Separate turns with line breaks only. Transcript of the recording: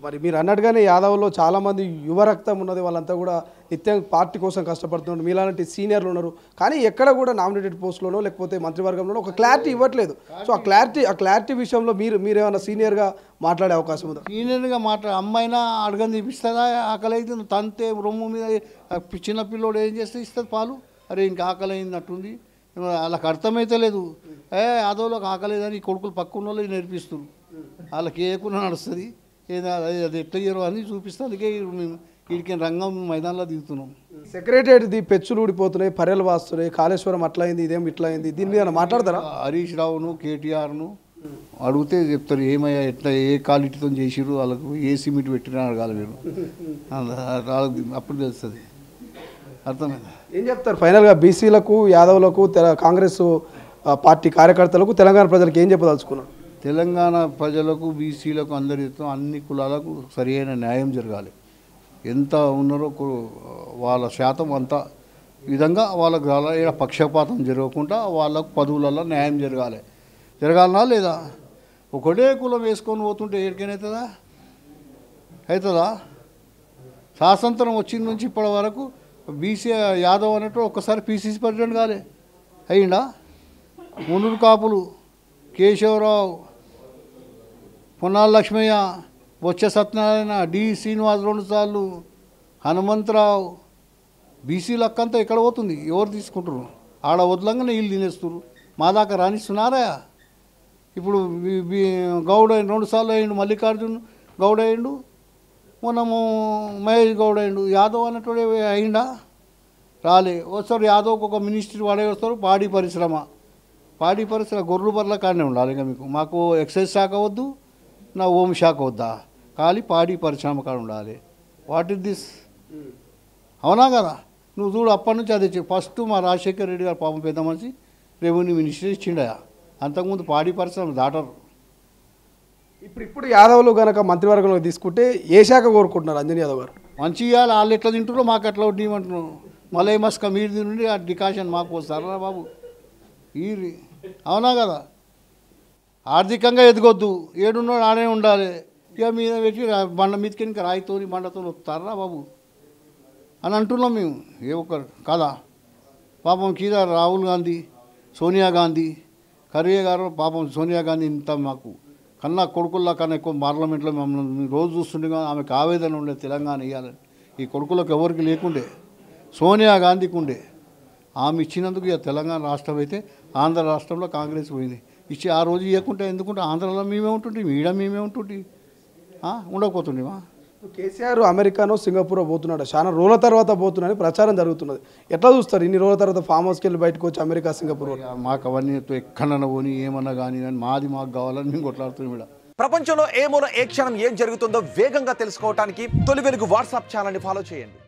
మరి మీరు అన్నట్టుగానే యాదవ్లో చాలామంది యువ రక్తం ఉన్నది, వాళ్ళంతా కూడా నిత్యం పార్టీ కోసం కష్టపడుతున్నారు, మీలాంటి సీనియర్లు ఉన్నారు. కానీ ఎక్కడ కూడా నామినేటెడ్ పోస్ట్లోనో లేకపోతే మంత్రివర్గంలోనో ఒక క్లారిటీ ఇవ్వట్లేదు. సో ఆ క్లారిటీ విషయంలో మీరేమైనా సీనియర్గా మాట్లాడే అవకాశం ఉందా?
సీనియర్గా అమ్మాయినా అడగని ఇస్తుందా? ఆకలి అయితే తంతే రొమ్ము మీద చిన్నపిల్లోడు ఏం చేస్తే ఇస్తుంది పాలు. అరే ఇంకా ఆకలి అయినట్టుంది, వాళ్ళకి అర్థమైతే లేదు. అదోళ్ళకి ఆకలేదని కొడుకులు పక్కన వాళ్ళు నేర్పిస్తున్నారు. వాళ్ళకి ఏకున్నా నడుస్తుంది, అది ఎట్లా చేయరు అని చూపిస్తే అందుకే మేము వీడికి రంగం మైదానంలో దిగుతున్నాం.
సెక్రటరియట్ది పెచ్చులు ఊడిపోతున్నాయి, పర్యలు వాస్తున్నాయి, కాళేశ్వరం అట్లా అయింది, ఇదేం ఇట్లా అయింది, దీని మీద మాట్లాడతారా?
హరీష్ రావును కేటీఆర్ను అడిగితే చెప్తారు ఏమయ్యా ఎట్లా ఏ క్వాలిటీతో చేసిరు, వాళ్ళకు ఏ సిమెంట్ పెట్టినా అడగాలి మీరు, అప్పుడు తెలుస్తుంది. అర్థమైంది.
ఏం చెప్తారు ఫైనల్గా బీసీలకు, యాదవులకు, కాంగ్రెస్ పార్టీ కార్యకర్తలకు, తెలంగాణ ప్రజలకు ఏం చెప్పదలుచుకున్నారు?
తెలంగాణ ప్రజలకు, బీసీలకు, అందరితో అన్ని కులాలకు సరి అయిన న్యాయం జరగాలి. ఎంత ఉన్నారో వాళ్ళ శాతం అంత విధంగా వాళ్ళకు ఇలా పక్షపాతం జరగకుండా వాళ్ళకు పదవులలో న్యాయం జరగాలనా లేదా? ఒకటే కులం వేసుకొని పోతుంటే ఏడికైనా అవుతుందా? స్వాతంత్రం వచ్చిన నుంచి ఇప్పటి వరకు బీసీ యాదవ్ అన్నట్టు ఒక్కసారి పీసీసీ ప్రెసిడెంట్ కాలే అయ్యిందా? మునుడు కాపులు, కేశవరావు, పొన్నాల లక్ష్మయ్య, బొచ్చ సత్యనారాయణ, డి శ్రీనివాస్ 2 సార్లు, హనుమంతరావు, బీసీ లక్కంతా ఎక్కడ పోతుంది? ఎవరు తీసుకుంటారు? ఆడ వదలంగానే వీళ్ళు తినేస్తున్నారు. మా దాకా రాణిస్తున్నారా? ఇప్పుడు గౌడ 2 సార్లు అయ్యిండు, మల్లికార్జున్ గౌడ అయ్యిండు, మనము మహేష్ గౌడ అయ్యిండు. యాదవ్ అన్నట్టు అయిందా? రాలే. వస్తారు యాదవ్కి ఒక మినిస్ట్రీ వాడే వస్తారు. పాడి పరిశ్రమ గొర్రెలు బర్రెల కాడనే ఉండాలి. ఇంకా మాకు ఎక్సైజ్ శాఖ వద్దు, నా హోమ్ శాఖ వద్దా? ఖాళీ పాడి పరిశ్రమ కాడ ఉండాలి. What is this? అవునా కదా? నువ్వు చూడు, అప్పటి నుంచి అదే ఫస్ట్ మా రాజశేఖర్ రెడ్డి గారు పాపం పెద్ద మనిషి రెవెన్యూ మినిస్ట్రీ ఇచ్చిండయా. అంతకుముందు పాడి పరిశ్రమ దాటరు.
ఇప్పుడు యాదవ్లు కనుక మంత్రివర్గంలో తీసుకుంటే ఏ శాఖ కోరుకుంటున్నారు అంజనీ యాదవ్ గారు?
మంచి ఇవ్వాలి. వాళ్ళు ఎట్లా తింటారో మాకు ఎట్లా వడ్డీమంటున్నావు. మలై మస్క మీరు నుండి ఆ డికాషన్ మాకు వస్తారా బాబు? అవునా కదా? ఆర్థికంగా ఎదగొద్దు, ఏడున్నాడు ఆడే ఉండాలి. ఇక మీద పెట్టి బండ మీదకి ఇంకా రాయితోని బండతో వస్తారా బాబు అని అంటున్నాం మేము. ఏ ఒక్కరు కదా? పాపం కింద రాహుల్ గాంధీ, సోనియా గాంధీ, ఖర్గే గారు, పాపం సోనియా గాంధీ ఇంత మాకు కన్నా కొడుకుల్లా కన్నా ఎక్కువ పార్లమెంట్లో మమ్మల్ని రోజు చూస్తుండగా ఆమెకు ఆవేదన ఉండే తెలంగాణ ఇవ్వాలని. ఈ కొడుకులకు ఎవరికి లేకుండే, సోనియా గాంధీకి ఉండే. ఆమె ఇచ్చినందుకు ఇక తెలంగాణ రాష్ట్రం అయితే ఆంధ్ర రాష్ట్రంలో కాంగ్రెస్ పోయింది. ఇచ్చి ఆ రోజు ఇవ్వకుంటే ఎందుకుంటే ఆంధ్రలో మేమే ఉంటుంటే, ఈడ మేమే ఉంటుంటే ఉండకపోతుండేమా?
కేసీఆర్ అమెరికానో సింగపూర్ పోతున్నాడు, చాలా రోజుల తర్వాత పోతున్నాడని ప్రచారం జరుగుతున్నది. ఎట్లా చూస్తారు? ఇన్ని రోజుల తర్వాత ఫామ్ హౌస్కి వెళ్ళి బయటకు వచ్చి అమెరికా, సింగపూర్?
మాకు అవన్నీ ఎక్కడన్నా పోని ఏమన్నా కానీ మాకు కావాలని మేము కొట్లాడుతున్నాం. ఇక్కడ
ప్రపంచంలో ఏ మూల ఏ క్షణం ఏం జరుగుతుందో వేగంగా తెలుసుకోవడానికి తొలి వెలుగు వాట్సాప్ ఛానల్ని ఫాలో చేయండి.